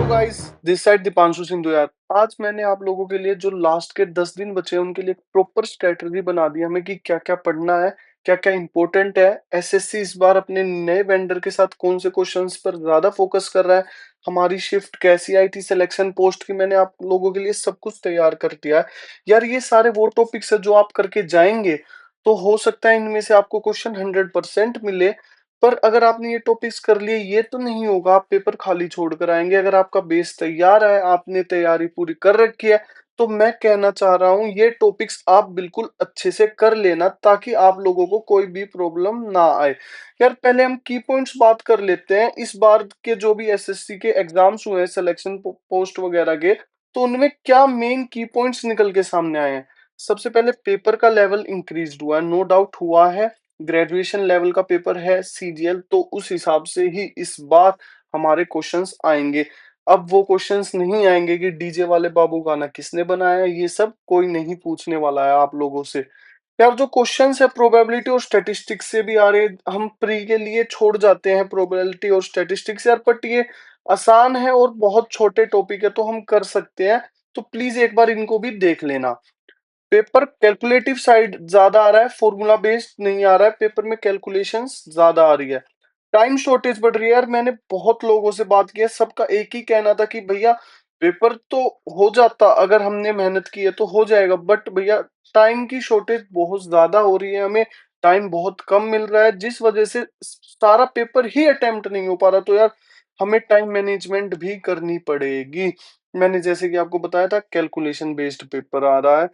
Guys, this side Deepanshu Sindhu यार। आज मैंने आप लोगों के लिए जो लास्ट के 10 दिन बचे हैं उनके लिए एक प्रॉपर स्ट्रेटजी बना दी हमें कि क्या-क्या पढ़ना है, क्या-क्या इंपॉर्टेंट है। एसएससी इस बार अपने नए वेंडर के साथ कौन से क्वेश्चंस पर ज्यादा फोकस कर रहा है, हमारी शिफ्ट कैसी आई थी, सिलेक्शन पोस्ट की मैंने आप लोगों के लिए सब कुछ तैयार कर दिया है। यार ये सारे वो टॉपिक्स है जो आप करके जाएंगे तो हो सकता है इनमें से आपको क्वेश्चन 100% मिले। पर अगर आपने ये टॉपिक्स कर लिए ये तो नहीं होगा आप पेपर खाली छोड़ कर आएंगे। अगर आपका बेस तैयार है, आपने तैयारी पूरी कर रखी है, तो मैं कहना चाह रहा हूँ ये टॉपिक्स आप बिल्कुल अच्छे से कर लेना ताकि आप लोगों को कोई भी प्रॉब्लम ना आए। यार पहले हम की पॉइंट्स बात कर लेते हैं। इस बार के जो भी एसएससी के एग्जाम्स हुए हैं, सिलेक्शन पोस्ट वगैरह के, तो उनमें क्या मेन की पॉइंट्स निकल के सामने आए हैं। सबसे पहले पेपर का लेवल इंक्रीज हुआ है, नो डाउट हुआ है। ग्रेजुएशन लेवल का पेपर है सीजीएल, तो उस हिसाब से ही इस बार हमारे क्वेश्चंस आएंगे। अब वो क्वेश्चंस नहीं आएंगे कि डीजे वाले बाबू गाना किसने बनाया, ये सब कोई नहीं पूछने वाला है आप लोगों से। यार जो क्वेश्चंस है प्रोबेबिलिटी और स्टैटिस्टिक्स से भी आ रहे, हम प्री के लिए छोड़ जाते हैं प्रोबेबिलिटी और स्टैटिस्टिक्स यार, बट ये आसान है और बहुत छोटे टॉपिक है तो हम कर सकते हैं। तो प्लीज एक बार इनको भी देख लेना। पेपर कैलकुलेटिव साइड ज्यादा आ रहा है, फॉर्मूला बेस्ड नहीं आ रहा है। पेपर में कैलकुलेशंस ज्यादा आ रही है, टाइम शॉर्टेज बढ़ रही है। यार मैंने बहुत लोगों से बात की है, सबका एक ही कहना था कि भैया पेपर तो हो जाता, अगर हमने मेहनत की है तो हो जाएगा, बट भैया टाइम की शॉर्टेज बहुत ज्यादा हो रही है, हमें टाइम बहुत कम मिल रहा है जिस वजह से सारा पेपर ही अटेम्प्ट नहीं हो पा रहा। तो यार हमें टाइम मैनेजमेंट भी करनी पड़ेगी। मैंने जैसे कि आपको बताया था कैलकुलेशन बेस्ड पेपर आ रहा है,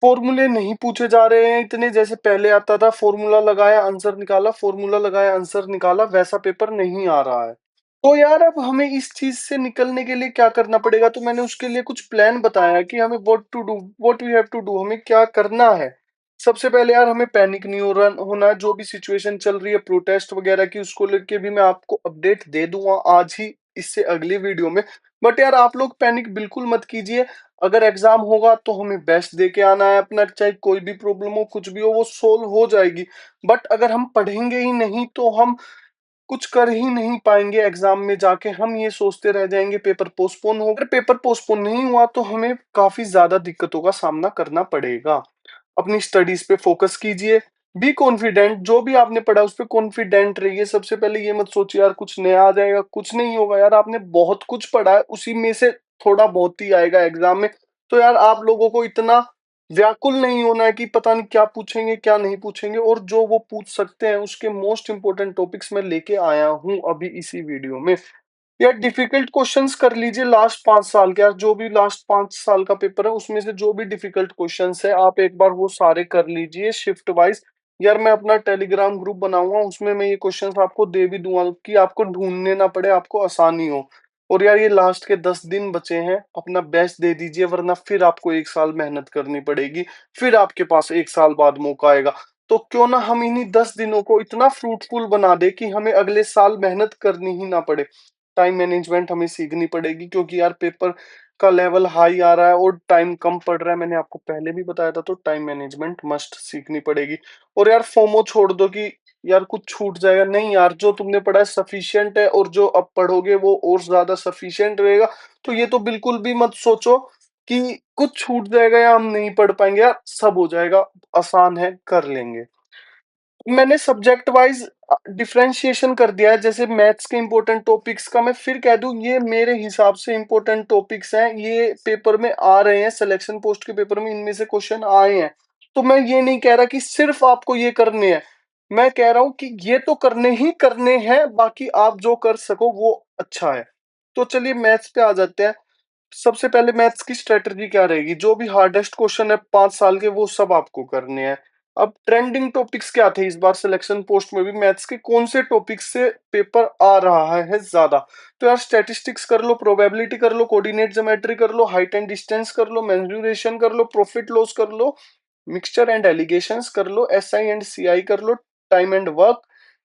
फॉर्मूले नहीं पूछे जा रहे हैं इतने जैसे पहले आता था, फॉर्मूला लगाया आंसर निकाला, फॉर्मूला लगाया आंसर निकाला, वैसा पेपर नहीं आ रहा है। तो यार अब हमें इस चीज से निकलने के लिए क्या करना पड़ेगा, तो मैंने उसके लिए कुछ प्लान बताया कि हमें what we have to do, हमें क्या करना है। सबसे पहले यार हमें पैनिक नहीं होना है। जो भी सिचुएशन चल रही है प्रोटेस्ट वगैरह की, उसको लेके भी मैं आपको अपडेट दे दूंगा आज ही इससे अगली वीडियो में। बट यार आप लोग पैनिक बिल्कुल मत कीजिए। अगर एग्जाम होगा तो हमें बेस्ट दे के आना है अपना, चाहे कोई भी प्रॉब्लम हो कुछ भी हो वो सोल्व हो जाएगी। बट अगर हम पढ़ेंगे ही नहीं तो हम कुछ कर ही नहीं पाएंगे। एग्जाम में जाके हम ये सोचते रह जाएंगे पेपर पोस्टपोन हो, अगर पेपर पोस्टपोन नहीं हुआ तो हमें काफी ज्यादा दिक्कतों का सामना करना पड़ेगा। अपनी स्टडीज पे फोकस कीजिए, बी कॉन्फिडेंट, जो भी आपने पढ़ा उस पर कॉन्फिडेंट रहिए। सबसे पहले ये मत सोचिए यार कुछ नया आ जाएगा, कुछ नहीं होगा यार, आपने बहुत कुछ पढ़ा है उसी में से थोड़ा बहुत ही आएगा एग्जाम में। तो यार आप लोगों को इतना व्याकुल नहीं होना है कि पता नहीं क्या पूछेंगे क्या नहीं पूछेंगे, और जो वो पूछ सकते हैं उसके मोस्ट इंपोर्टेंट टॉपिक्स मैं लेके आया हूं अभी इसी वीडियो में। यार डिफिकल्ट क्वेश्चंस कर लीजिए लास्ट 5 साल के, यार जो भी लास्ट 5 साल का पेपर है उसमें से जो भी डिफिकल्ट क्वेश्चंस है आप एक बार वो सारे कर लीजिए शिफ्ट वाइज। यार मैं अपना टेलीग्राम ग्रुप बनाऊंगा, उसमें मैं ये क्वेश्चंस आपको दे भी दूंगा कि आपको ढूंढने ना पड़े, आपको आसानी हो। और यार ये लास्ट के 10 दिन बचे हैं, अपना बेस्ट दे दीजिए वरना फिर आपको 1 साल मेहनत करनी पड़ेगी, फिर आपके पास 1 साल बाद मौका आएगा। तो क्यों ना हम इन्हीं 10 दिनों को इतना फ्रूटफुल बना दे कि हमें अगले साल मेहनत करनी ही ना पड़े। टाइम मैनेजमेंट हमें सीखनी पड़ेगी क्योंकि यार पेपर का लेवल हाई आ रहा है और टाइम कम पड़ रहा है, मैंने आपको पहले भी बताया था। तो टाइम मैनेजमेंट मस्ट सीखनी पड़ेगी। और यार फोमो छोड़ दो कि यार कुछ छूट जाएगा, नहीं यार जो तुमने पढ़ा है सफिशिएंट है और जो अब पढ़ोगे वो और ज्यादा सफिशिएंट रहेगा। तो ये तो बिल्कुल भी मत सोचो कि कुछ छूट जाएगा या हम नहीं पढ़ पाएंगे, यार सब हो जाएगा, आसान है कर लेंगे। मैंने सब्जेक्ट वाइज डिफरेंशिएशन कर दिया है, जैसे मैथ्स के इंपॉर्टेंट टॉपिक्स का मैं फिर कह दूं ये मेरे हिसाब से इंपॉर्टेंट टॉपिक्स हैं, ये पेपर में आ रहे हैं, सिलेक्शन पोस्ट के पेपर में इनमें से क्वेश्चन आए हैं। तो मैं ये नहीं कह रहा कि सिर्फ आपको ये करने हैं, मैं कह रहा हूं कि ये तो करने ही करने हैं, बाकी आप जो कर सको वो अच्छा है। तो चलिए मैथ्स पे आ जाते हैं। सबसे पहले मैथ्स की स्ट्रेटजी क्या रहेगी, जो भी हार्डेस्ट क्वेश्चन है 5 साल के वो सब आपको करने हैं। अब ट्रेंडिंग टॉपिक्स क्या थे इस बार सिलेक्शन पोस्ट में भी, मैथ्स के कौन से टॉपिक्स से पेपर आ रहा है ज्यादा। तो यार स्टैटिस्टिक्स कर लो, प्रोबेबिलिटी कर लो, कोऑर्डिनेट ज्योमेट्री कर लो, हाइट एंड डिस्टेंस कर लो, मेंसुरेशन कर लो, प्रॉफिट लॉस कर लो, मिक्सचर एंड एलिगेशंस कर लो, एसआई एंड सीआई कर लो, time and work,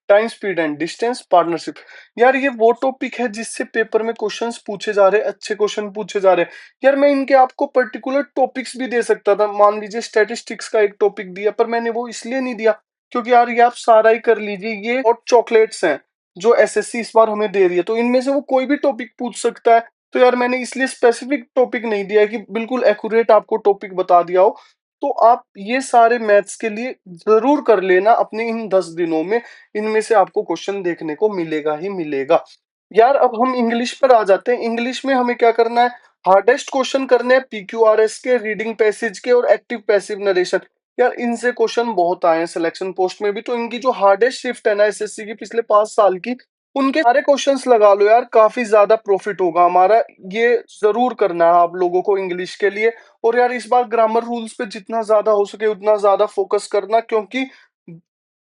time speed and distance, partnership. यार ये वो टॉपिक है जिससे पेपर में क्वेश्चंस पूछे जा रहे हैं, अच्छे क्वेश्चन पूछे जा रहे हैं। यार मैं इनके आपको पर्टिकुलर टॉपिक्स भी दे सकता था, मान लीजिए स्टैटिस्टिक्स का एक टॉपिक दिया, पर मैंने वो इसलिए नहीं दिया क्योंकि यार ये आप सारा ही कर लीजिए, ये और चॉकलेट्स हैं, जो एसएससी इस बार हमें दे रही है, तो इनमें से वो कोई भी टॉपिक पूछ सकता है। तो यार मैंने इसलिए स्पेसिफिक टॉपिक नहीं दिया है कि बिल्कुल एक्यूरेट आपको टॉपिक बता दिया हो। तो आप ये सारे मैथ्स के लिए ज़रूर कर लेना अपने इन 10 दिनों में, इनमें से आपको क्वेश्चन देखने को मिलेगा ही मिलेगा। यार अब हम इंग्लिश पर आ जाते हैं, इंग्लिश में हमें क्या करना है, हार्डेस्ट क्वेश्चन करने हैं पीक्यूआरएस के, रीडिंग पैसेज के और एक्टिव पैसिव नरेशन। यार इनसे क्वेश्चन बहुत आए हैं सिलेक्शन पोस्ट में भी, तो इनकी जो हार्डेस्ट शिफ्ट है ना एसएससी की पिछले 5 साल की, उनके सारे क्वेश्चंस लगा लो यार, काफी ज्यादा प्रॉफिट होगा हमारा। ये जरूर करना है आप लोगों को इंग्लिश के लिए। और यार इस बार ग्रामर रूल्स पे जितना ज्यादा हो सके उतना ज्यादा फोकस करना, क्योंकि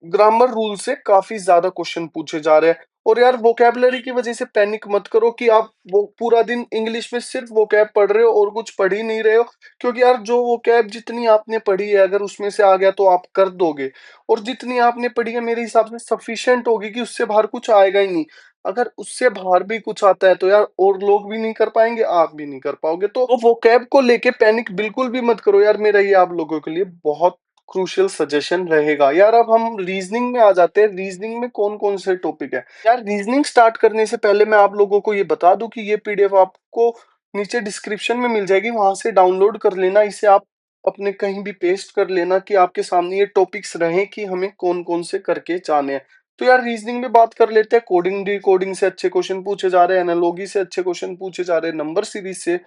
ग्रामर रूल से काफी ज्यादा क्वेश्चन पूछे जा रहे हैं। और यार वोकैबुलरी की वजह से पैनिक मत करो कि आप वो पूरा दिन इंग्लिश में सिर्फ वोकैब पढ़ रहे हो और कुछ पढ़ ही नहीं रहे हो, क्योंकि यार जो वोकैब जितनी आपने पढ़ी है अगर उसमें से आ गया तो आप कर दोगे, और जितनी आपने पढ़ी है मेरे हिसाब से सफिशिएंट होगी कि उससे बाहर कुछ आएगा ही नहीं। अगर उससे बाहर भी कुछ आता है तो यार और लोग भी नहीं कर पाएंगे, आप भी नहीं कर पाओगे। तो वोकैब को लेके पैनिक बिल्कुल भी मत करो यार, मेरा ये आप लोगों के लिए बहुत क्रूशियल सजेशन रहेगा। यार अब हम रीजनिंग में आ जाते हैं, रीजनिंग में कौन कौन से टॉपिक है। यार रीजनिंग स्टार्ट करने से पहले मैं आप लोगों को ये बता दूं कि ये पीडीएफ आपको नीचे डिस्क्रिप्शन में मिल जाएगी, वहां से डाउनलोड कर लेना, इसे आप अपने कहीं भी पेस्ट कर लेना कि आपके सामने ये टॉपिक्स रहें कि हमें कौन कौन से करके जाने हैं। तो यार रीजनिंग में बात कर लेते हैं, कोडिंग डी कोडिंग से अच्छे क्वेश्चन पूछे जा रहे हैं, एनालॉजी से अच्छे क्वेश्चन पूछे जा रहे हैं, नंबर सीरीज से,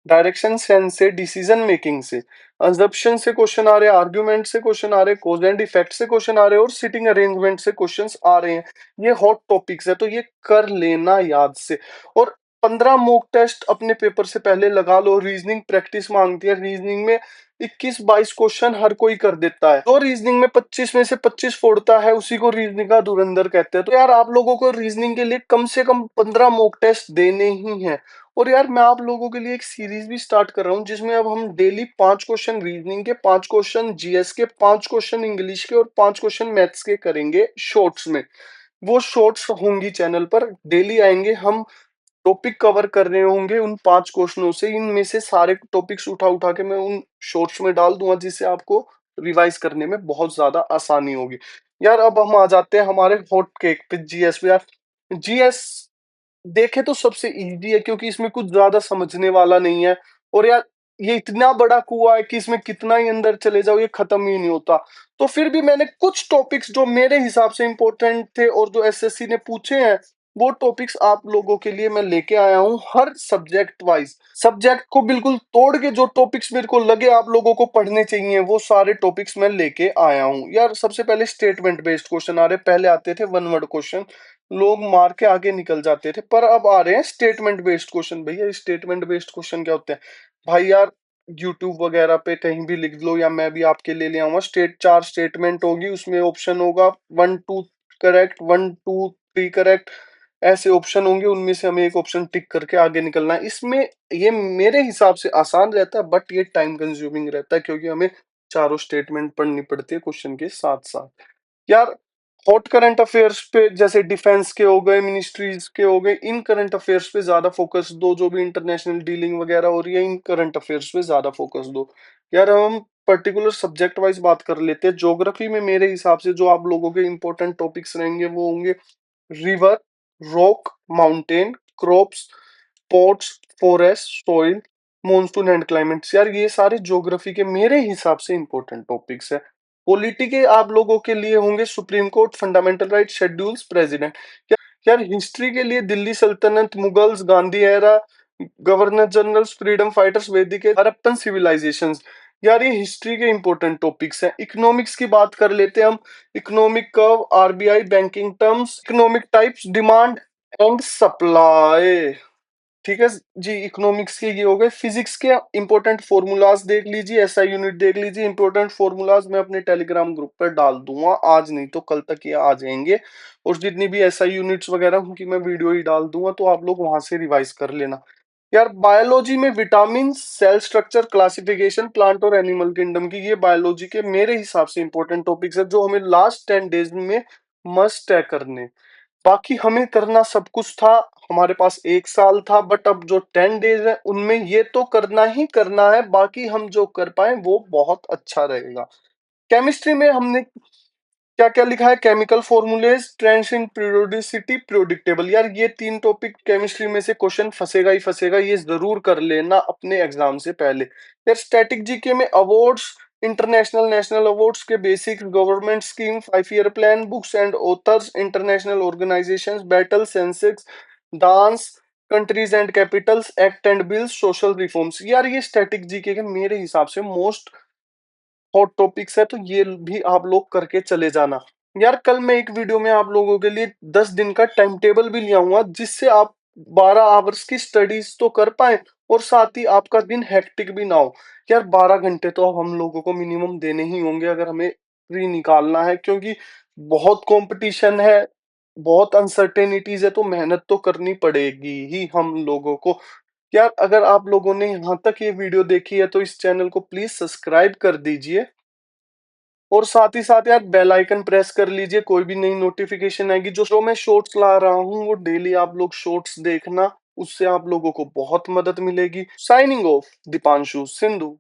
डायरेक्शन सेंस से, डिसीजन मेकिंग से, अजम्पशन से क्वेश्चन आ रहे हैं, आर्ग्यूमेंट से क्वेश्चन आ रहे हैं, कॉज एंड इफेक्ट से क्वेश्चन आ रहे हैं, और सिटिंग अरेंजमेंट से क्वेश्चंस आ रहे हैं। ये हॉट टॉपिक्स है तो ये कर लेना याद से। और 15 मॉक टेस्ट अपने पेपर से पहले लगा लो, रीजनिंग प्रैक्टिस मांगती है, रीजनिंग में 21-22 क्वेश्चन हर कोई कर देता है, तो रीजनिंग में 25 में से 25 फोड़ता है उसी को रीजनिंग का धुरंधर कहते हैं। तो यार आप लोगों को रीजनिंग के लिए कम से कम 15 मॉक टेस्ट देने ही हैं। और यार मैं आप लोगों के लिए एक सीरीज भी स्टार्ट कर रहा हूँ जिसमें अब हम डेली 5 क्वेश्चन रीजनिंग के, 5 क्वेश्चन जीएस के, 5 क्वेश्चन इंग्लिश के और 5 क्वेश्चन मैथ्स के करेंगे शॉर्ट्स में। वो शॉर्ट्स होंगी चैनल पर, डेली आएंगे, हम टॉपिक कवर कर रहे होंगे उन 5 क्वेश्चनों से, इनमें से सारे टॉपिक्स उठा उठा के मैं उन शॉर्ट्स में डाल दूंगा, जिससे आपको रिवाइज करने में बहुत ज्यादा आसानी होगी। यार अब हम आ जाते हैं हमारे हॉट केक पे, जीएस पे। यार जीएस देखे तो सबसे इजी है क्योंकि इसमें कुछ ज्यादा समझने वाला नहीं है। और यार ये इतना बड़ा कुआं है कि इसमें कितना ही अंदर चले जाओ ये खत्म ही नहीं होता। तो फिर भी मैंने कुछ टॉपिक्स जो मेरे हिसाब से इंपॉर्टेंट थे और जो एसएससी ने पूछे हैं, वो टॉपिक्स आप लोगों के लिए मैं लेके आया हूँ, हर सब्जेक्ट वाइज, सब्जेक्ट को बिल्कुल तोड़ के जो टॉपिक्स मेरे को लगे आप लोगों को पढ़ने चाहिए वो सारे टॉपिक्स मैं लेके आया हूँ। यार सबसे पहले स्टेटमेंट बेस्ड क्वेश्चन आ रहे, पहले आते थे वन वर्ड क्वेश्चन, लोग मार के आगे निकल जाते थे, पर अब आ रहे हैं स्टेटमेंट बेस्ड क्वेश्चन। भैया स्टेटमेंट बेस्ड क्वेश्चन क्या होते हैं भाई? यार यूट्यूब वगैरह पे कहीं भी लिख लो या मैं भी आपके लिए ले आऊंगा, 4 स्टेटमेंट होगी, उसमें ऑप्शन होगा 1 2 करेक्ट, 1 2 3 करेक्ट, ऐसे ऑप्शन होंगे, उनमें से हमें एक ऑप्शन टिक करके आगे निकलना है। इसमें ये मेरे हिसाब से आसान रहता है, बट ये टाइम कंज्यूमिंग रहता है क्योंकि हमें चारों स्टेटमेंट पढ़नी पड़ती है क्वेश्चन के साथ साथ। यार हॉट करंट अफेयर्स पे जैसे डिफेंस के हो गए, मिनिस्ट्रीज के हो गए, इन करंट अफेयर्स पे ज्यादा फोकस दो, जो भी इंटरनेशनल डीलिंग वगैरह हो रही है इन करंट अफेयर्स पे ज्यादा फोकस दो। यार हम पर्टिकुलर सब्जेक्ट वाइज बात कर लेते हैं। ज्योग्राफी में मेरे हिसाब से जो आप लोगों के इंपॉर्टेंट टॉपिक्स रहेंगे वो होंगे river, rock, mountain, crops, ports, forest, soil, monsoon and climates. यार ये सारे ज्योग्राफी के मेरे हिसाब से इंपॉर्टेंट टॉपिक्स है। पॉलिटी के आप लोगों के लिए होंगे supreme court, fundamental right, schedules, president. यार हिस्ट्री के लिए दिल्ली सल्तनत, Mughals, Gandhi era, governor generals, freedom fighters, वैदिक एज, हड़प्पन सिविलाइजेशंस। यार ये हिस्ट्री के इंपॉर्टेंट टॉपिक्स हैं। इकोनॉमिक्स की बात कर लेते हैं हम, economic curve, RBI, banking terms, economic types, demand and supply. ठीक है जी, इकोनॉमिक्स के ये हो गए। फिजिक्स के इंपॉर्टेंट फॉर्मूलाज देख लीजिए, एसआई यूनिट देख लीजिए, इंपॉर्टेंट फॉर्मूलाज मैं अपने टेलीग्राम ग्रुप पर डाल दूंगा, आज नहीं तो कल तक ये आ जाएंगे। और जितनी भी एसआई यूनिट्स वगैरह उनकी मैं वीडियो ही डाल दूंगा, तो आप लोग वहां से रिवाइज कर लेना। यार बायोलॉजी में vitamin, cell structure, classification, plant और एनिमल किंगडम की, ये बायोलॉजी के मेरे हिसाब से इंपॉर्टेंट टॉपिक्स है जो हमें लास्ट 10 डेज में मस्ट है करने। बाकी हमें करना सब कुछ था, हमारे पास 1 साल था, बट अब जो 10 डेज है उनमें ये तो करना ही करना है, बाकी हम जो कर पाए वो बहुत अच्छा रहेगा। केमिस्ट्री में हमने क्या-क्या लिखा है? Chemical formulas, trends in periodicity, predictable. यार ये 3 टॉपिक केमिस्ट्री में से क्वेश्चन फँसेगा ही फँसेगा, ये ज़रूर कर लेना अपने एग्ज़ाम से पहले। फिर स्टैटिक जीके में अवार्ड्स, इंटरनेशनल, नेशनल अवार्ड्स के basics, government scheme, 5 year plan, books and authors, international organisations, battle, Sensex, dance, countries and Capitals, act and bills, social reforms. यार ये स्टैटिक जीके के मेरे हिसाब से मोस्ट हॉट टॉपिक्स है, तो ये भी आप लोग करके चले जाना। यार कल मैं एक वीडियो में आप लोगों के लिए 10 दिन का टाइम टेबल भी ले आऊंगा, जिससे आप 12 आवर्स की स्टडीज तो कर पाए और साथ ही आपका दिन हेक्टिक भी ना हो। यार 12 घंटे तो अब हम लोगों को मिनिमम देने ही होंगे अगर हमें फ्री निकालना है, क्योंकि बहुत कंपटीशन है, बहुत अनसर्टेनिटीज है, तो मेहनत तो करनी पड़ेगी ही हम लोगों को। यार अगर आप लोगों ने यहाँ तक ये वीडियो देखी है तो इस चैनल को प्लीज सब्सक्राइब कर दीजिए और साथ ही साथ यार बेल आइकन प्रेस कर लीजिए, कोई भी नई नोटिफिकेशन आएगी। जो मैं शॉर्ट्स ला रहा हूँ वो डेली आप लोग शॉर्ट्स देखना, उससे आप लोगों को बहुत मदद मिलेगी। Signing off, Deepanshu Sindhu.